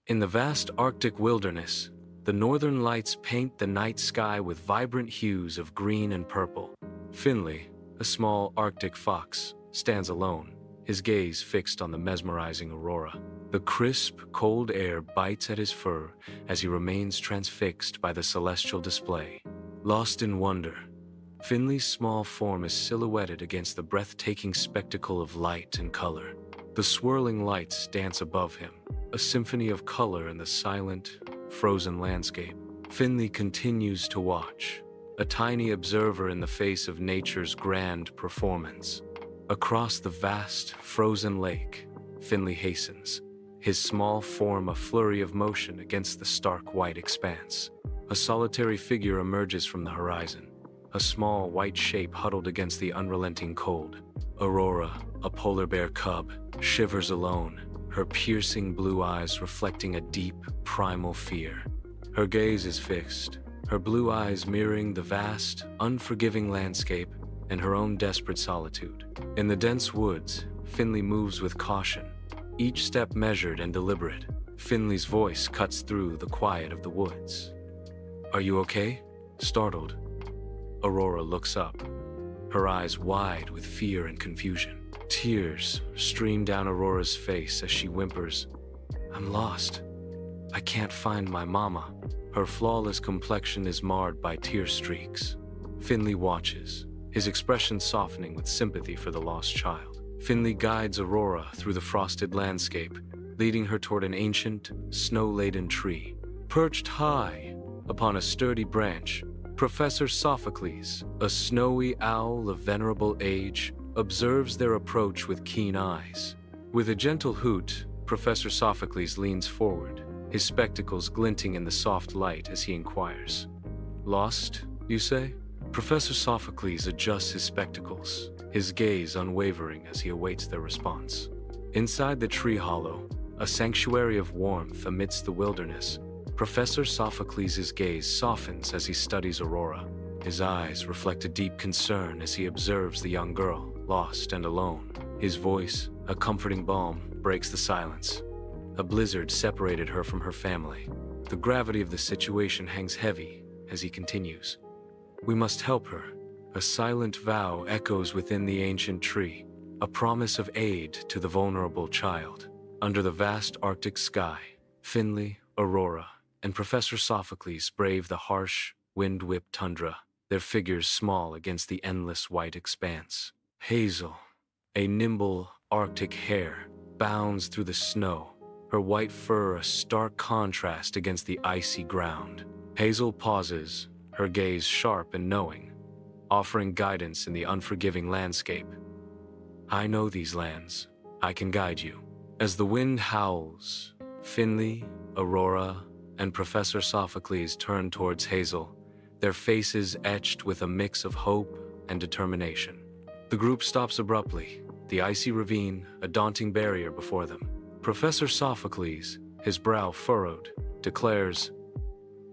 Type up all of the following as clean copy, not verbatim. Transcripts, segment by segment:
In the vast Arctic wilderness, the northern lights paint the night sky with vibrant hues of green and purple. Finley, a small Arctic fox, stands alone, his gaze fixed on the mesmerizing aurora. The crisp, cold air bites at his fur as he remains transfixed by the celestial display. Lost in wonder, Finley's small form is silhouetted against the breathtaking spectacle of light and color. The swirling lights dance above him, a symphony of color in the silent, frozen landscape. Finley continues to watch, a tiny observer in the face of nature's grand performance. Across the vast, frozen lake, Finley hastens, his small form a flurry of motion against the stark white expanse. A solitary figure emerges from the horizon, a small white shape huddled against the unrelenting cold. Aurora, a polar bear cub, shivers alone, her piercing blue eyes reflecting a deep, primal fear. Her gaze is fixed, her blue eyes mirroring the vast, unforgiving landscape and her own desperate solitude. In the dense woods, Finley moves with caution, each step measured and deliberate. Finley's voice cuts through the quiet of the woods. "Are you okay?" Startled, Aurora looks up, her eyes wide with fear and confusion. Tears stream down Aurora's face as she whimpers, "I'm lost. I can't find my mama." Her flawless complexion is marred by tear streaks. Finley watches, his expression softening with sympathy for the lost child. Finley guides Aurora through the frosted landscape, leading her toward an ancient, snow-laden tree. Perched high upon a sturdy branch, Professor Sophocles, a snowy owl of venerable age, observes their approach with keen eyes. With a gentle hoot, Professor Sophocles leans forward, his spectacles glinting in the soft light as he inquires. "Lost, you say?" Professor Sophocles adjusts his spectacles, his gaze unwavering as he awaits their response. Inside the tree hollow, a sanctuary of warmth amidst the wilderness, Professor Sophocles' gaze softens as he studies Aurora. His eyes reflect a deep concern as he observes the young girl, lost and alone. His voice, a comforting balm, breaks the silence. A blizzard separated her from her family. The gravity of the situation hangs heavy as he continues. "We must help her." A silent vow echoes within the ancient tree, a promise of aid to the vulnerable child. Under the vast Arctic sky, Finley, Aurora, and Professor Sophocles brave the harsh, wind-whipped tundra, their figures small against the endless white expanse. Hazel, a nimble Arctic hare, bounds through the snow, her white fur a stark contrast against the icy ground. Hazel pauses, her gaze sharp and knowing, offering guidance in the unforgiving landscape. "I know these lands. I can guide you." As the wind howls, Finley, Aurora, and Professor Sophocles turn towards Hazel, their faces etched with a mix of hope and determination. The group stops abruptly, the icy ravine, a daunting barrier before them. Professor Sophocles, his brow furrowed, declares,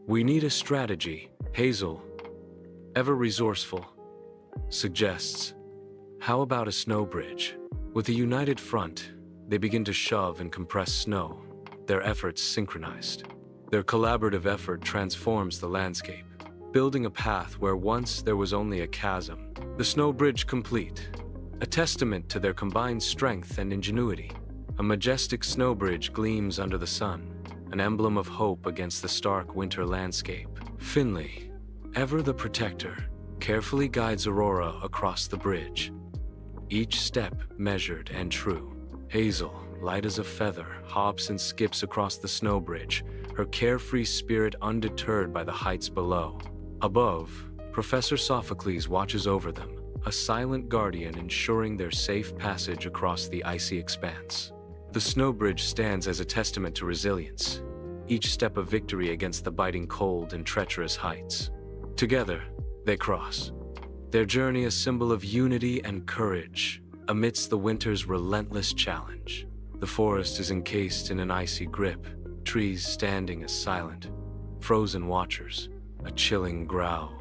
"We need a strategy." Hazel, ever resourceful, suggests, "How about a snow bridge?" With a united front, they begin to shove and compress snow, their efforts synchronized. Their collaborative effort transforms the landscape, building a path where once there was only a chasm. The snow bridge complete, a testament to their combined strength and ingenuity. A majestic snow bridge gleams under the sun, an emblem of hope against the stark winter landscape. Finley, ever the protector, carefully guides Aurora across the bridge, each step measured and true. Hazel, light as a feather, hops and skips across the snow bridge, her carefree spirit undeterred by the heights below. Above, Professor Sophocles watches over them, a silent guardian ensuring their safe passage across the icy expanse. The snow bridge stands as a testament to resilience, each step a victory against the biting cold and treacherous heights. Together, they cross, their journey a symbol of unity and courage amidst the winter's relentless challenge. The forest is encased in an icy grip, trees standing as silent, frozen watchers. A chilling growl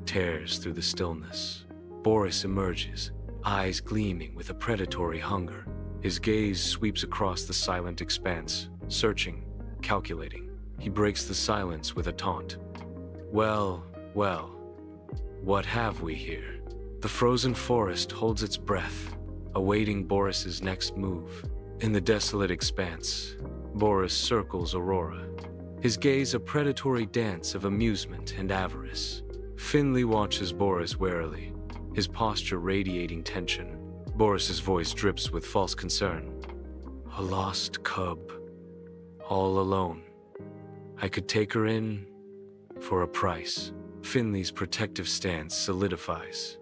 tears through the stillness. Boreas emerges, eyes gleaming with a predatory hunger. His gaze sweeps across the silent expanse, searching, calculating. He breaks the silence with a taunt. Well, well, what have we here? The frozen forest holds its breath, awaiting Boreas's next move. In the desolate expanse, Boreas circles Aurora, his gaze a predatory dance of amusement and avarice. Finley watches Boreas warily, his posture radiating tension. Boreas's voice drips with false concern. A lost cub, all alone. I could take her in for a price. Finley's protective stance solidifies.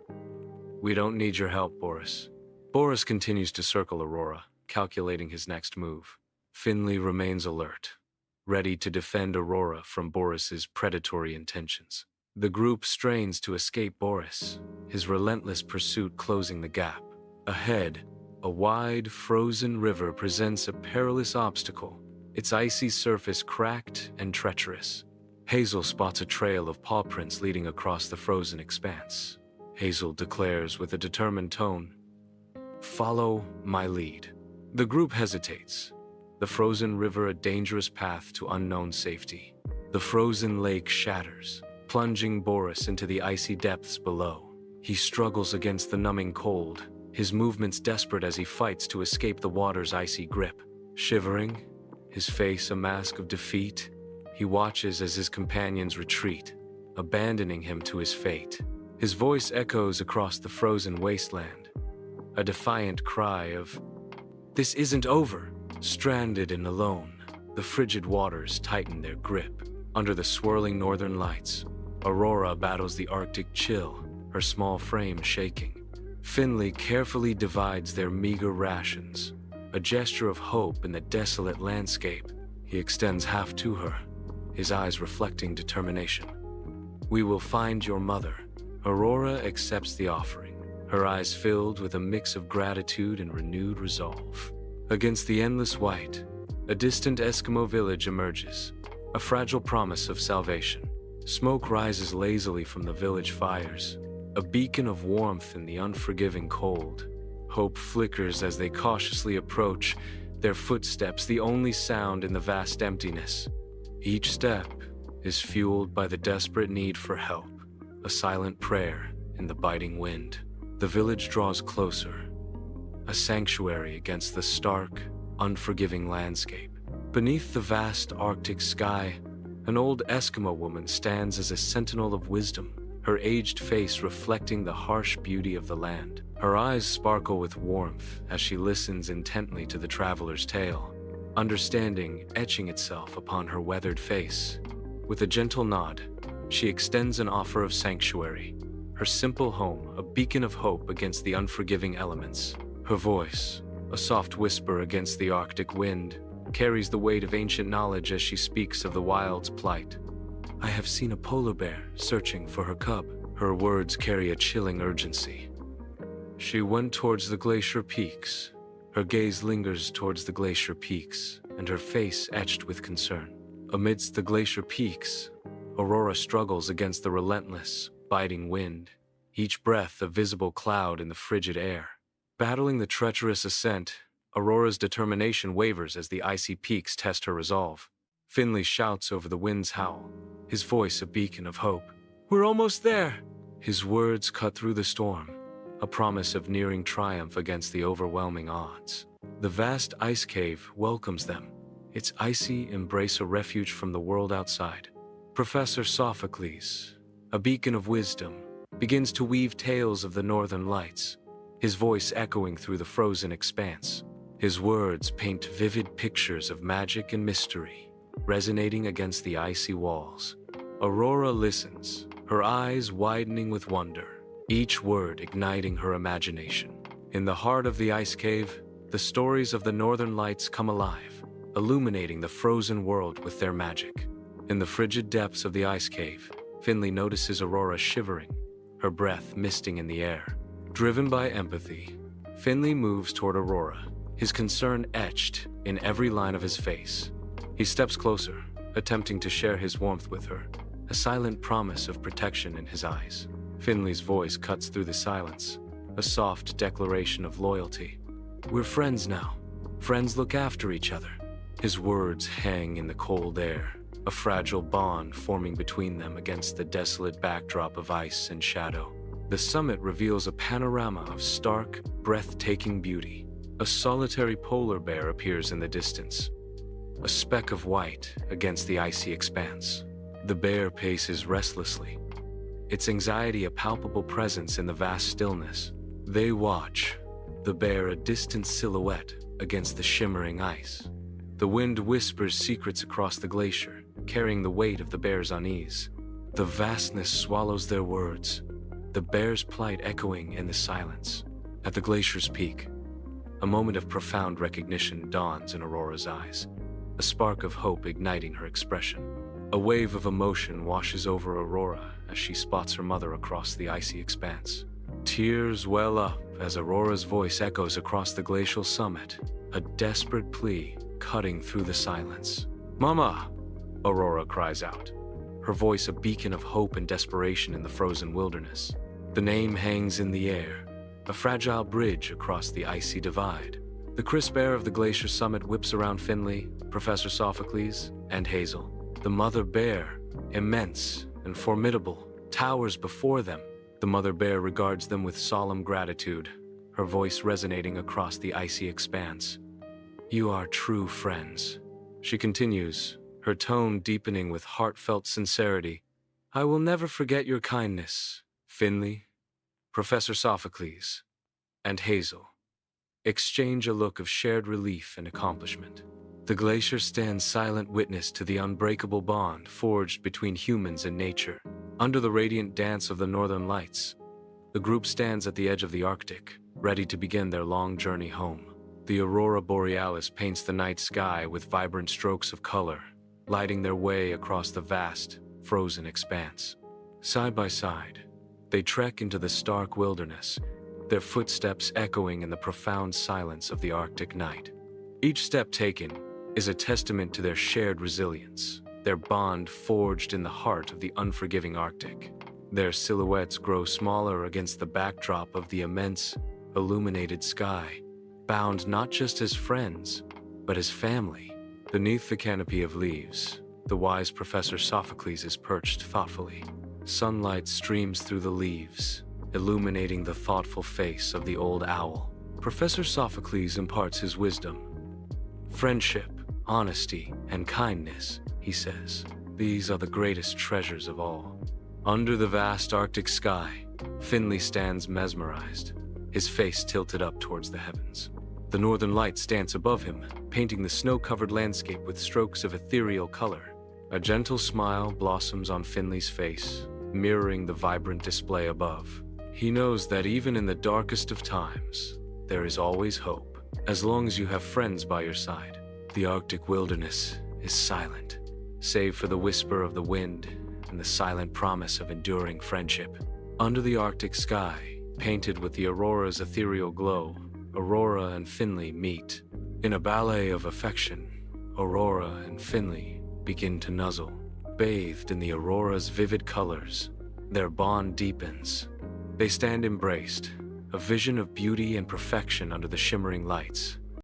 We don't need your help, Boreas. Boreas continues to circle Aurora, calculating his next move. Finley remains alert, ready to defend Aurora from Boreas's predatory intentions. The group strains to escape Boreas, his relentless pursuit closing the gap. Ahead, a wide, frozen river presents a perilous obstacle, its icy surface cracked and treacherous. Hazel spots a trail of paw prints leading across the frozen expanse. Hazel declares with a determined tone, "Follow my lead." The group hesitates, the frozen river a dangerous path to unknown safety. The frozen lake shatters, plunging Boreas into the icy depths below. He struggles against the numbing cold, his movements desperate as he fights to escape the water's icy grip. Shivering, his face a mask of defeat, he watches as his companions retreat, abandoning him to his fate. His voice echoes across the frozen wasteland, a defiant cry of, "This isn't over!" Stranded and alone, the frigid waters tighten their grip. Under the swirling northern lights, Aurora battles the Arctic chill, her small frame shaking. Finley carefully divides their meager rations, a gesture of hope in the desolate landscape. He extends half to her, his eyes reflecting determination. "We will find your mother." Aurora accepts the offering, her eyes filled with a mix of gratitude and renewed resolve. Against the endless white, a distant Eskimo village emerges, a fragile promise of salvation. Smoke rises lazily from the village fires, a beacon of warmth in the unforgiving cold. Hope flickers as they cautiously approach, their footsteps the only sound in the vast emptiness. Each step is fueled by the desperate need for help, a silent prayer in the biting wind. The village draws closer, a sanctuary against the stark, unforgiving landscape. Beneath the vast Arctic sky, an old Eskimo woman stands as a sentinel of wisdom, her aged face reflecting the harsh beauty of the land. Her eyes sparkle with warmth as she listens intently to the traveler's tale, understanding etching itself upon her weathered face. With a gentle nod, she extends an offer of sanctuary, her simple home a beacon of hope against the unforgiving elements. Her voice, a soft whisper against the Arctic wind, carries the weight of ancient knowledge as she speaks of the wild's plight. "I have seen a polar bear searching for her cub." Her words carry a chilling urgency. She went towards the glacier peaks. Her gaze lingers towards the glacier peaks, and her face etched with concern. Amidst the glacier peaks, Aurora struggles against the relentless, biting wind, each breath a visible cloud in the frigid air. Battling the treacherous ascent, Aurora's determination wavers as the icy peaks test her resolve. Finley shouts over the wind's howl, his voice a beacon of hope. "We're almost there!" His words cut through the storm, a promise of nearing triumph against the overwhelming odds. The vast ice cave welcomes them, its icy embrace a refuge from the world outside. Professor Sophocles, a beacon of wisdom, begins to weave tales of the northern lights, his voice echoing through the frozen expanse. His words paint vivid pictures of magic and mystery, resonating against the icy walls. Aurora listens, her eyes widening with wonder, each word igniting her imagination. In the heart of the ice cave, the stories of the northern lights come alive, illuminating the frozen world with their magic. In the frigid depths of the ice cave, Finley notices Aurora shivering, her breath misting in the air. Driven by empathy, Finley moves toward Aurora, his concern etched in every line of his face. He steps closer, attempting to share his warmth with her, a silent promise of protection in his eyes. Finley's voice cuts through the silence, a soft declaration of loyalty. "We're friends now. Friends look after each other." His words hang in the cold air, a fragile bond forming between them against the desolate backdrop of ice and shadow. The summit reveals a panorama of stark, breathtaking beauty. A solitary polar bear appears in the distance, a speck of white against the icy expanse. The bear paces restlessly, its anxiety a palpable presence in the vast stillness. They watch, the bear a distant silhouette against the shimmering ice. The wind whispers secrets across the glacier, carrying the weight of the bear's unease. The vastness swallows their words, the bear's plight echoing in the silence. At the glacier's peak, a moment of profound recognition dawns in Aurora's eyes, a spark of hope igniting her expression. A wave of emotion washes over Aurora as she spots her mother across the icy expanse. Tears well up as Aurora's voice echoes across the glacial summit, a desperate plea cutting through the silence. "Mama!" Aurora cries out, her voice a beacon of hope and desperation in the frozen wilderness. The name hangs in the air, a fragile bridge across the icy divide. The crisp air of the glacier summit whips around Finley, Professor Sophocles, and Hazel. The mother bear, immense and formidable, towers before them. The mother bear regards them with solemn gratitude, her voice resonating across the icy expanse. "You are true friends," she continues, her tone deepening with heartfelt sincerity. "I will never forget your kindness, Finley." Professor Sophocles and Hazel exchange a look of shared relief and accomplishment. The glacier stands silent witness to the unbreakable bond forged between humans and nature. Under the radiant dance of the northern lights, the group stands at the edge of the Arctic, ready to begin their long journey home. The aurora borealis paints the night sky with vibrant strokes of color, lighting their way across the vast, frozen expanse. Side by side, they trek into the stark wilderness, their footsteps echoing in the profound silence of the Arctic night. Each step taken is a testament to their shared resilience, their bond forged in the heart of the unforgiving Arctic. Their silhouettes grow smaller against the backdrop of the immense, illuminated sky, bound not just as friends, but as family. Beneath the canopy of leaves, the wise Professor Sophocles is perched thoughtfully. Sunlight streams through the leaves, illuminating the thoughtful face of the old owl. Professor Sophocles imparts his wisdom. "Friendship, honesty, and kindness," he says. "These are the greatest treasures of all." Under the vast Arctic sky, Finley stands mesmerized, his face tilted up towards the heavens. The northern lights dance above him, painting the snow-covered landscape with strokes of ethereal color. A gentle smile blossoms on Finley's face, mirroring the vibrant display above. He knows that even in the darkest of times, there is always hope, as long as you have friends by your side. The Arctic wilderness is silent, save for the whisper of the wind and the silent promise of enduring friendship. Under the Arctic sky, painted with the aurora's ethereal glow, Aurora and Finley meet. In a ballet of affection, Aurora and Finley begin to nuzzle. Bathed in the aurora's vivid colors, their bond deepens. They stand embraced, a vision of beauty and perfection under the shimmering lights.